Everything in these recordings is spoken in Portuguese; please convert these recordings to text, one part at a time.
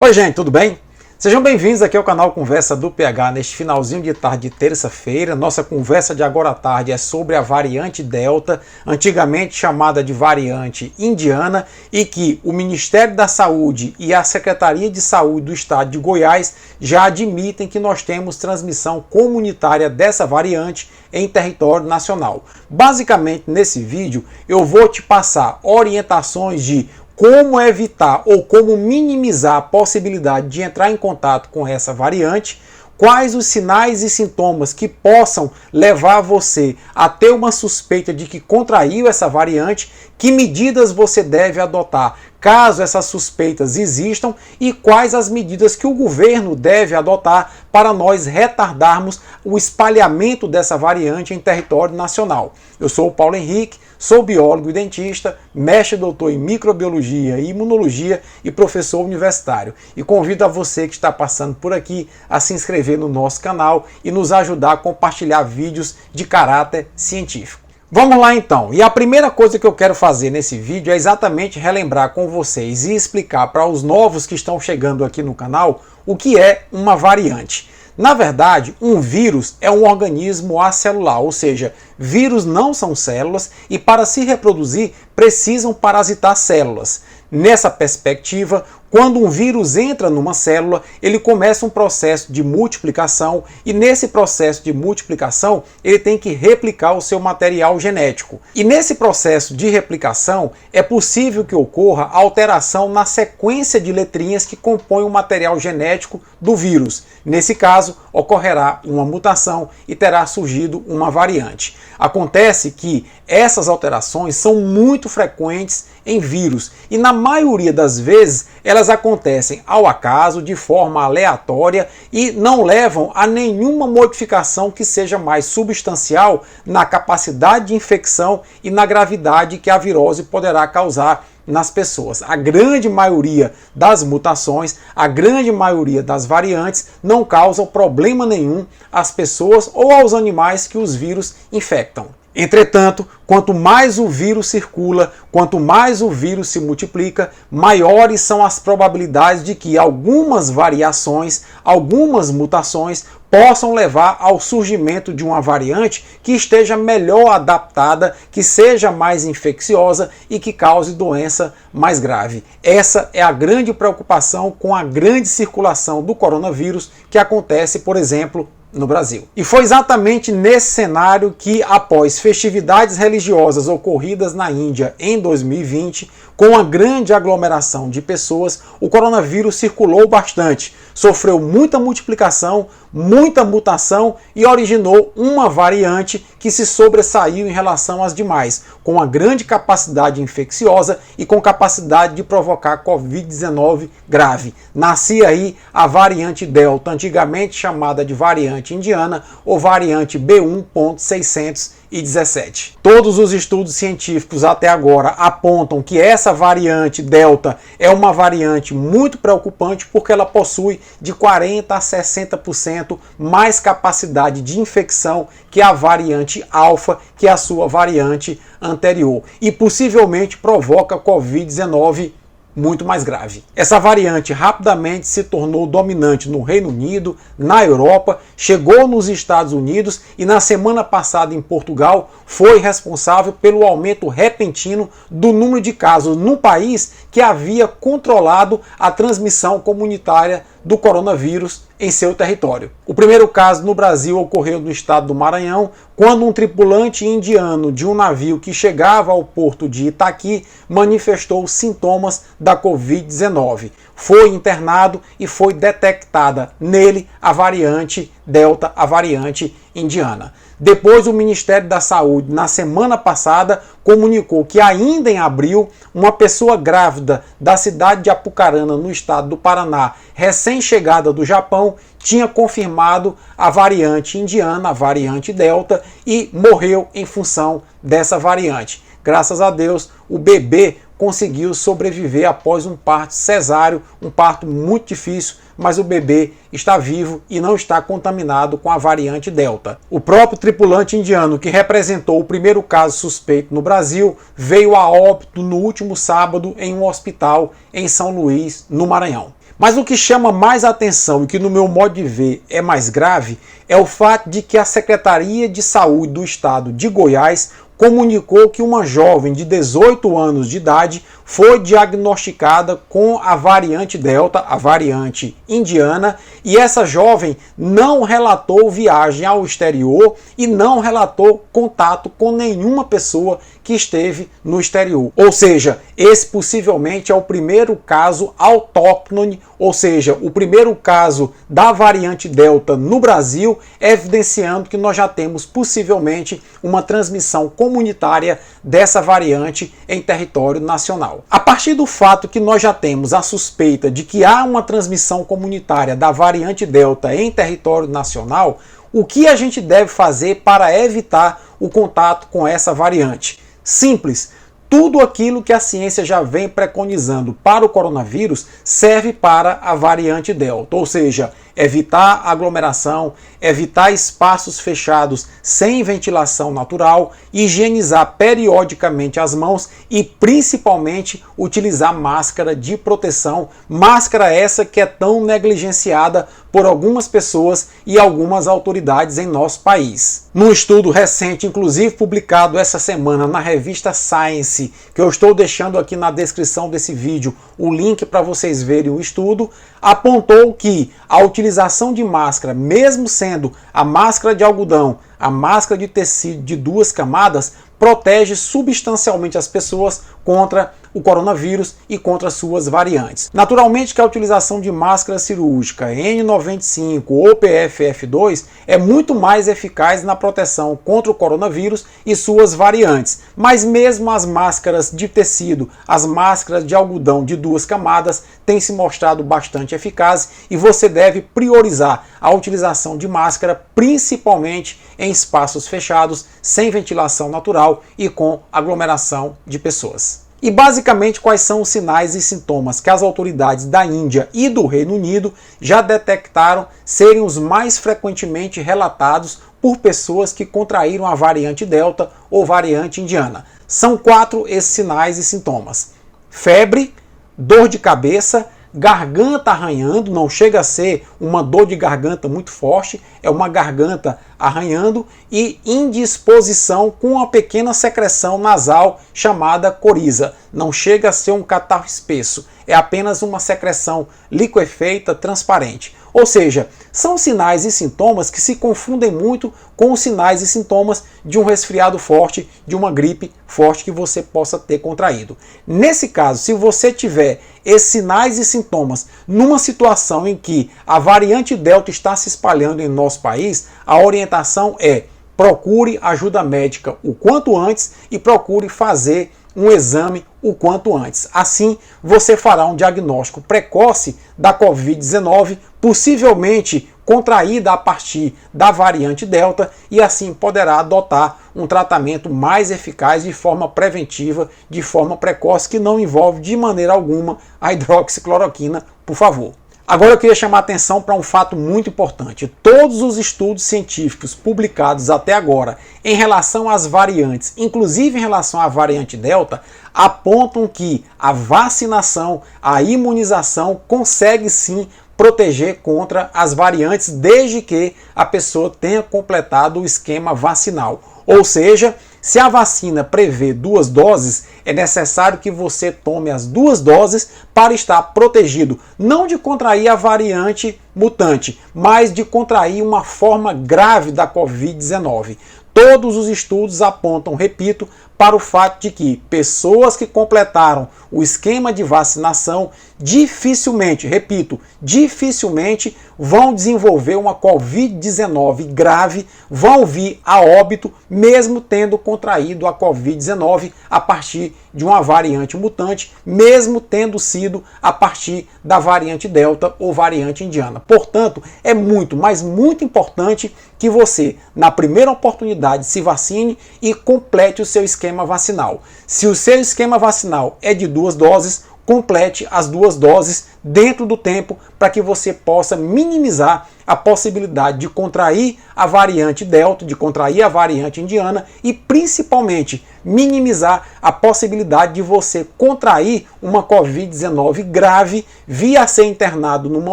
Oi gente, tudo bem? Sejam bem-vindos aqui ao canal Conversa do PH neste finalzinho de tarde de terça-feira. Nossa conversa de agora à tarde é sobre a variante Delta, antigamente chamada de variante indiana, e que o Ministério da Saúde e a Secretaria de Saúde do Estado de Goiás já admitem que nós temos transmissão comunitária dessa variante em território nacional. Basicamente, nesse vídeo, eu vou te passar orientações de como evitar ou como minimizar a possibilidade de entrar em contato com essa variante, quais os sinais e sintomas que possam levar você a ter uma suspeita de que contraiu essa variante, que medidas você deve adotar caso essas suspeitas existam e quais as medidas que o governo deve adotar para nós retardarmos o espalhamento dessa variante em território nacional. Eu sou o Paulo Henrique, sou biólogo e dentista, mestre e doutor em microbiologia e imunologia e professor universitário. E convido a você que está passando por aqui a se inscrever no nosso canal e nos ajudar a compartilhar vídeos de caráter científico. Vamos lá então, e a primeira coisa que eu quero fazer nesse vídeo é exatamente relembrar com vocês e explicar para os novos que estão chegando aqui no canal o que é uma variante. Na verdade, um vírus é um organismo acelular, ou seja, vírus não são células e para se reproduzir precisam parasitar células. Nessa perspectiva, quando um vírus entra numa célula, ele começa um processo de multiplicação e nesse processo de multiplicação ele tem que replicar o seu material genético. E nesse processo de replicação é possível que ocorra alteração na sequência de letrinhas que compõem o material genético do vírus. Nesse caso, ocorrerá uma mutação e terá surgido uma variante. Acontece que essas alterações são muito frequentes em vírus e na maioria das vezes elas acontecem ao acaso, de forma aleatória e não levam a nenhuma modificação que seja mais substancial na capacidade de infecção e na gravidade que a virose poderá causar nas pessoas. A grande maioria das mutações, a grande maioria das variantes não causam problema nenhum às pessoas ou aos animais que os vírus infectam. Entretanto, quanto mais o vírus circula, quanto mais o vírus se multiplica, maiores são as probabilidades de que algumas variações, algumas mutações possam levar ao surgimento de uma variante que esteja melhor adaptada, que seja mais infecciosa e que cause doença mais grave. Essa é a grande preocupação com a grande circulação do coronavírus que acontece, por exemplo, no Brasil. E foi exatamente nesse cenário que, após festividades religiosas ocorridas na Índia em 2020, com uma grande aglomeração de pessoas, o coronavírus circulou bastante, sofreu muita multiplicação, muita mutação e originou uma variante que se sobressaiu em relação às demais, com uma grande capacidade infecciosa e com capacidade de provocar Covid-19 grave. Nascia aí a variante Delta, antigamente chamada de variante indiana ou variante B1.617. Todos os estudos científicos até agora apontam que essa variante Delta é uma variante muito preocupante porque ela possui de 40% a 60% mais capacidade de infecção que a variante Alfa, que é a sua variante anterior, e possivelmente provoca Covid-19 muito mais grave. Essa variante rapidamente se tornou dominante no Reino Unido, na Europa, chegou nos Estados Unidos e na semana passada em Portugal foi responsável pelo aumento repentino do número de casos no país que havia controlado a transmissão comunitária do coronavírus em seu território. O primeiro caso no Brasil ocorreu no estado do Maranhão, quando um tripulante indiano de um navio que chegava ao porto de Itaqui manifestou sintomas da Covid-19. Foi internado e foi detectada nele a variante Delta, a variante indiana. Depois, o Ministério da Saúde, na semana passada, comunicou que ainda em abril, uma pessoa grávida da cidade de Apucarana, no estado do Paraná, recém-chegada do Japão, tinha confirmado a variante indiana, a variante Delta, e morreu em função dessa variante. Graças a Deus, o bebê conseguiu sobreviver após um parto cesáreo, um parto muito difícil, mas o bebê está vivo e não está contaminado com a variante Delta. O próprio tripulante indiano, que representou o primeiro caso suspeito no Brasil, veio a óbito no último sábado em um hospital em São Luís, no Maranhão. Mas o que chama mais atenção e que no meu modo de ver é mais grave é o fato de que a Secretaria de Saúde do Estado de Goiás comunicou que uma jovem de 18 anos de idade foi diagnosticada com a variante Delta, a variante indiana, e essa jovem não relatou viagem ao exterior e não relatou contato com nenhuma pessoa que esteve no exterior. Ou seja, esse possivelmente é o primeiro caso autóctone, ou seja, o primeiro caso da variante Delta no Brasil, evidenciando que nós já temos possivelmente uma transmissão comunitária dessa variante em território nacional. A partir do fato que nós já temos a suspeita de que há uma transmissão comunitária da variante Delta em território nacional, o que a gente deve fazer para evitar o contato com essa variante? Simples. Tudo aquilo que a ciência já vem preconizando para o coronavírus serve para a variante Delta, ou seja, evitar aglomeração, evitar espaços fechados sem ventilação natural, higienizar periodicamente as mãos e principalmente utilizar máscara de proteção, máscara essa que é tão negligenciada por algumas pessoas e algumas autoridades em nosso país. Num estudo recente, inclusive publicado essa semana na revista Science, que eu estou deixando aqui na descrição desse vídeo o link para vocês verem o estudo, apontou que a utilização de máscara, mesmo sendo a máscara de algodão, a máscara de tecido de 2 camadas, protege substancialmente as pessoas contra o coronavírus e contra suas variantes. Naturalmente que a utilização de máscara cirúrgica N95 ou PFF2 é muito mais eficaz na proteção contra o coronavírus e suas variantes, mas mesmo as máscaras de tecido, as máscaras de algodão de 2 camadas têm se mostrado bastante eficazes e você deve priorizar a utilização de máscara principalmente em espaços fechados, sem ventilação natural e com aglomeração de pessoas. E basicamente quais são os sinais e sintomas que as autoridades da Índia e do Reino Unido já detectaram serem os mais frequentemente relatados por pessoas que contraíram a variante Delta ou variante indiana. São 4 esses sinais e sintomas: febre, dor de cabeça, garganta arranhando, não chega a ser uma dor de garganta muito forte, é uma garganta arranhando, e indisposição com uma pequena secreção nasal chamada coriza. Não chega a ser um catarro espesso, é apenas uma secreção liquefeita transparente. Ou seja, são sinais e sintomas que se confundem muito com os sinais e sintomas de um resfriado forte, de uma gripe forte que você possa ter contraído. Nesse caso, se você tiver esses sinais e sintomas numa situação em que a variante Delta está se espalhando em nosso país, a orientação é: procure ajuda médica o quanto antes e procure fazer um exame o quanto antes. Assim, você fará um diagnóstico precoce da Covid-19, possivelmente contraída a partir da variante Delta, e assim poderá adotar um tratamento mais eficaz de forma preventiva, de forma precoce, que não envolve de maneira alguma a hidroxicloroquina, por favor. Agora eu queria chamar a atenção para um fato muito importante. Todos os estudos científicos publicados até agora em relação às variantes, inclusive em relação à variante Delta, apontam que a vacinação, a imunização consegue sim proteger contra as variantes, desde que a pessoa tenha completado o esquema vacinal. Ou seja, se a vacina prevê 2 doses, é necessário que você tome as 2 doses para estar protegido, não de contrair a variante mutante, mas de contrair uma forma grave da Covid-19. Todos os estudos apontam, repito, para o fato de que pessoas que completaram o esquema de vacinação dificilmente, repito, dificilmente vão desenvolver uma Covid-19 grave, vão vir a óbito, mesmo tendo contraído a Covid-19 a partir de uma variante mutante, mesmo tendo sido a partir da variante Delta ou variante indiana. Portanto, é muito, mas muito importante que você, na primeira oportunidade, se vacine e complete o seu esquema vacinal. Se o seu esquema vacinal é de 2 doses, complete as 2 doses dentro do tempo para que você possa minimizar a possibilidade de contrair a variante Delta, de contrair a variante indiana e principalmente minimizar a possibilidade de você contrair uma Covid-19 grave, vir a ser internado numa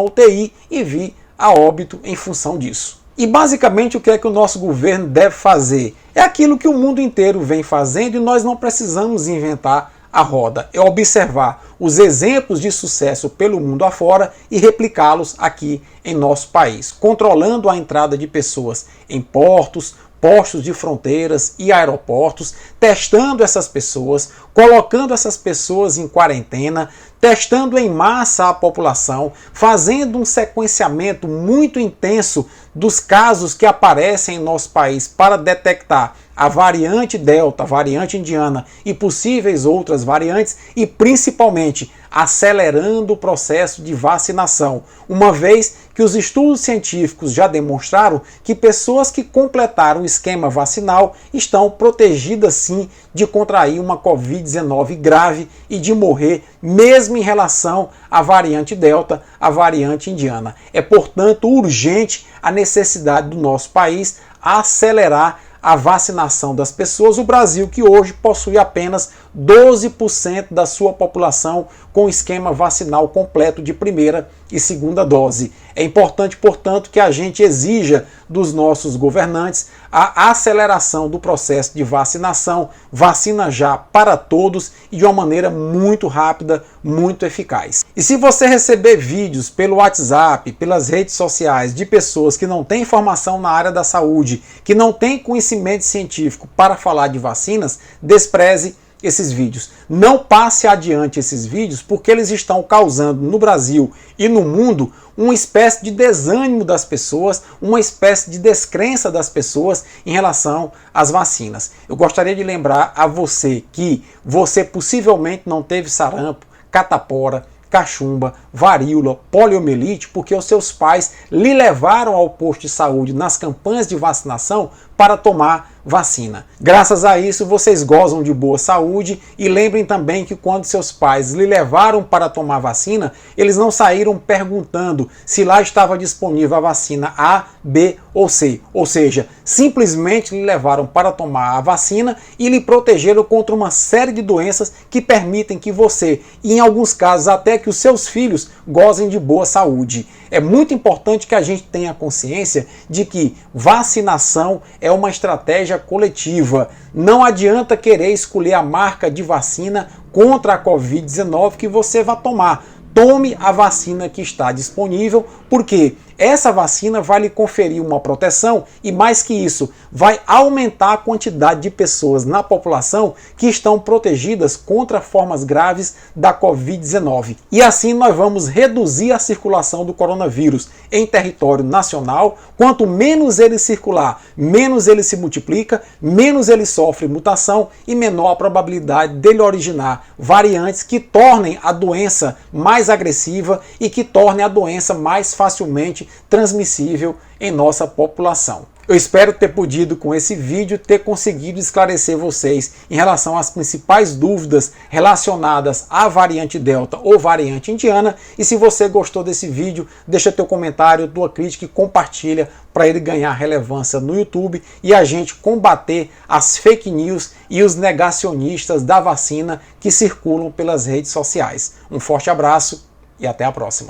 UTI e vir a óbito em função disso. E basicamente o que é que o nosso governo deve fazer? É aquilo que o mundo inteiro vem fazendo e nós não precisamos inventar a roda. É observar os exemplos de sucesso pelo mundo afora e replicá-los aqui em nosso país, controlando a entrada de pessoas em portos, postos de fronteiras e aeroportos, testando essas pessoas, colocando essas pessoas em quarentena, testando em massa a população, fazendo um sequenciamento muito intenso dos casos que aparecem em nosso país para detectar a variante Delta, a variante indiana e possíveis outras variantes e principalmente acelerando o processo de vacinação, uma vez que os estudos científicos já demonstraram que pessoas que completaram o esquema vacinal estão protegidas sim de contrair uma Covid-19 grave e de morrer, mesmo em relação à variante Delta, a variante indiana. É, portanto, urgente a necessidade do nosso país acelerar a vacinação das pessoas. O Brasil, que hoje possui apenas 12% da sua população com esquema vacinal completo de primeira e segunda dose. É importante, portanto, que a gente exija dos nossos governantes a aceleração do processo de vacinação, vacina já para todos e de uma maneira muito rápida, muito eficaz. E se você receber vídeos pelo WhatsApp, pelas redes sociais de pessoas que não têm formação na área da saúde, que não têm conhecimento científico para falar de vacinas, despreze esses vídeos. Não passe adiante esses vídeos porque eles estão causando no Brasil e no mundo uma espécie de desânimo das pessoas, uma espécie de descrença das pessoas em relação às vacinas. Eu gostaria de lembrar a você que você possivelmente não teve sarampo, catapora, cachumba, varíola, poliomielite, porque os seus pais lhe levaram ao posto de saúde nas campanhas de vacinação para tomar vacina. Graças a isso, vocês gozam de boa saúde e lembrem também que quando seus pais lhe levaram para tomar vacina, eles não saíram perguntando se lá estava disponível a vacina A, B ou C. Ou seja, simplesmente lhe levaram para tomar a vacina e lhe protegeram contra uma série de doenças que permitem que você, e em alguns casos até que os seus filhos, gozem de boa saúde. É muito importante que a gente tenha consciência de que vacinação é uma estratégia coletiva. Não adianta querer escolher a marca de vacina contra a Covid-19 que você vai tomar. Tome a vacina que está disponível, porque essa vacina vai lhe conferir uma proteção e, mais que isso, vai aumentar a quantidade de pessoas na população que estão protegidas contra formas graves da Covid-19. E assim nós vamos reduzir a circulação do coronavírus em território nacional. Quanto menos ele circular, menos ele se multiplica, menos ele sofre mutação e menor a probabilidade dele originar variantes que tornem a doença mais agressiva e que tornem a doença mais facilmente transmissível em nossa população. Eu espero ter podido, com esse vídeo, ter conseguido esclarecer vocês em relação às principais dúvidas relacionadas à variante Delta ou variante indiana. E se você gostou desse vídeo, deixa teu comentário, tua crítica e compartilha para ele ganhar relevância no YouTube e a gente combater as fake news e os negacionistas da vacina que circulam pelas redes sociais. Um forte abraço e até a próxima.